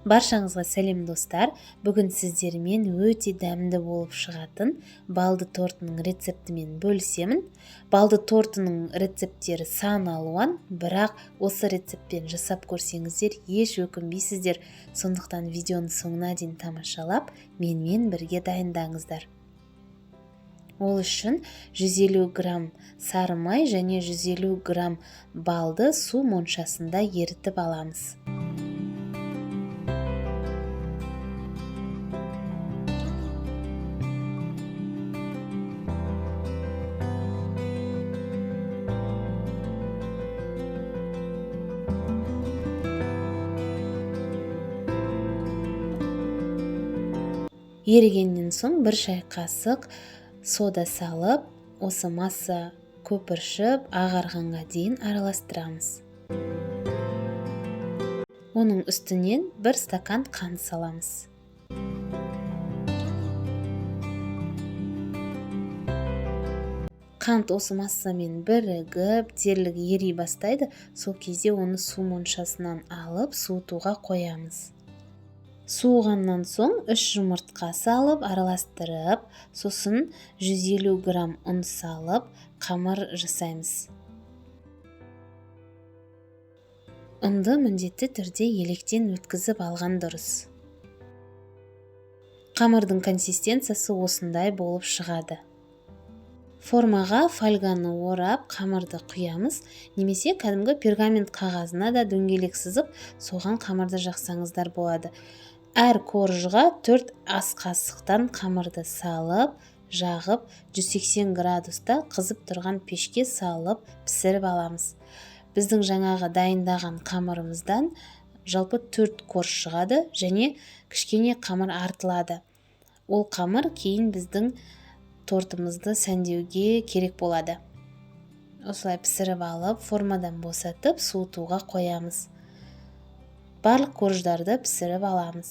Баршаңызға сәлем достар. Бүгін сіздермен өте дәмді болып шығатын балды тортының рецептімен бөлісемін. Балды тортының рецепттері сан алуан, бірақ осы рецептпен жасап көрсеңіздер еш өкінбейсіздер. Сондықтан видеоны соңына дейін тамашалап, менімен бірге дайындаңыздар. Ол үшін 150 грамм сары май және 150 грамм балды су моншасында ерітіп аламыз. Ерігеннен соң 1 шай қасық сода салып, осы масса көпіршіп, ағарғанға дейін араластырамыз. Оның үстінен 1 стакан қант саламыз. Қант осы массамен бірігіп, дерлік ери бастайды, сол кезде оны су моншасынан алып, суытуға қоямыз. Суығаннан соң 3 жұмыртқа салып, араластырып, сосын 150 грамм ұн салып, қамыр жасаймыз. Ұнды міндетті түрде електен өткізіп алған дұрыс. Қамырдың консистенциясы осындай болып шығады. Формаға фольганы орап, қамырды құямыз, немесе кәдімгі пергамент қағазына да дөңгелек сызып, соған қамырды жақсаңыздар болады. Әр коржға 4 ас қасықтан қамырды салып, жағып, 180 градуста қызып тұрған пешке салып, пісіріп аламыз. Біздің жаңағы дайындаған қамырымыздан жалпы 4 корж шығады және кішкене қамыр артылады. Ол қамыр кейін біздің тортымызды сәндеуге керек болады. Осылай пісіріп алып, формадан босатып, суытуға қоямыз. Барлық корждарды пісіріп аламыз.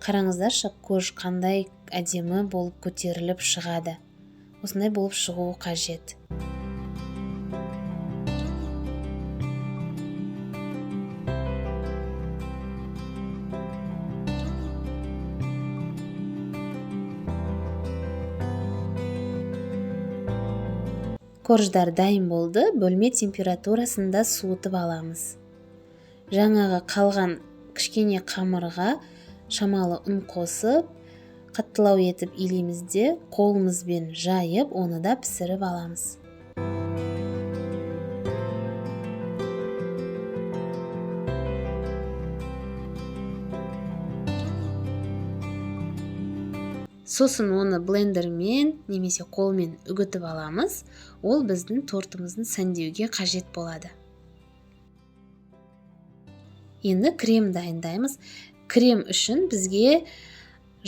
Қараңыздаршы, корж қандай әдемі болып көтеріліп шығады. Осындай болып шығуы қажет. Корждар дайын болды, бөлме температурасында суытып аламыз. Жаңағы қалған кішкене қамырға шамалы ұн қосып, қаттылау етіп илейміз де, қолымызбен жайып, оны да пісіріп аламыз. Сосын оны блендермен немесе қолмен үгітіп аламыз. Ол біздің тортымыздың сәндеуге қажет болады. Енді крем дайындаймыз. Крем үшін бізге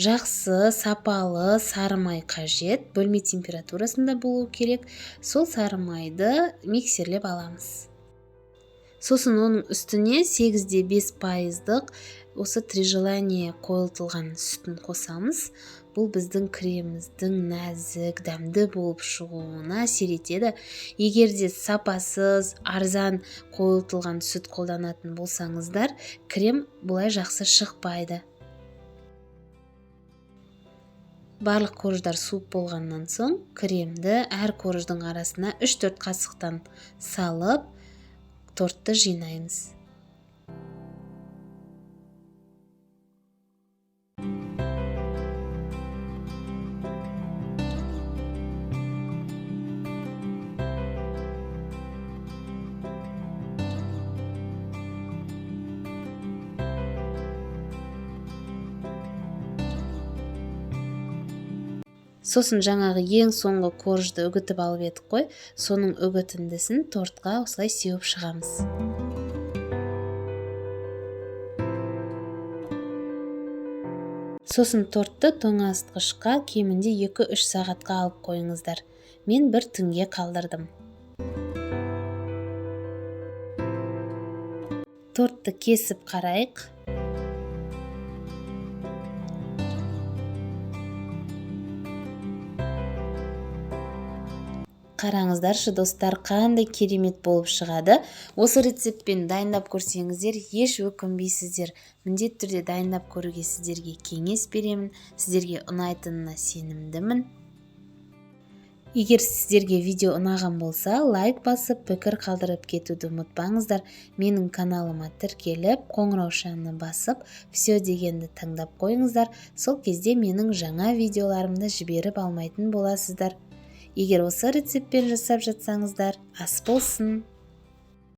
жақсы, сапалы сары май қажет. Бөлме температурасында болу керек. Сол сары майды миксерлеп аламыз. Сосын оның үстіне 8,5% осы три желание қойылтылған сүтін қосамыз. Бұл біздің креміміздің нәзік, дәмді болып шығуына әсер етеді. Егер де сапасыз, арзан қойылтылған сүт қолданатын болсаңыздар, крем бұлай жақсы шықпайды. Барлық корждар суып болғаннан соң, кремді әр корждың арасына 3-4 қасықтан салып, тортты жинаймыз. Сосын жаңағы ең соңғы коржды үгітіп алып едік қой, соның үгітіндісін тортқа осылай сеуіп шығамыз. Сосын тортты тоңазытқышқа кемінде 2-3 сағатқа алып қойыңыздар. Мен 1 түнге қалдырдым. Тортты кесіп қарайық. қараңыздаршы достар, қандай керемет болып шығады. Осы рецептпен дайындап көрсеңіздер еш өкінбейсіздер. Міндетті түрде дайындап көруге сіздерге кеңес беремін. Сіздерге ұнайтынына сенімдімін. Егер сіздерге видео ұнаған болса, лайк басып, пікір қалдырып кетуді ұмытпаңыздар. Менің каналыма тіркеліп, қоңыраушаны басып, все дегенді таңдап қойыңыздар. Сол кезде менің жаңа видеоларымды жіберіп алмайтын боласыздар. Егер осы рецептпен жасап жатсаңыздар, ас болсын!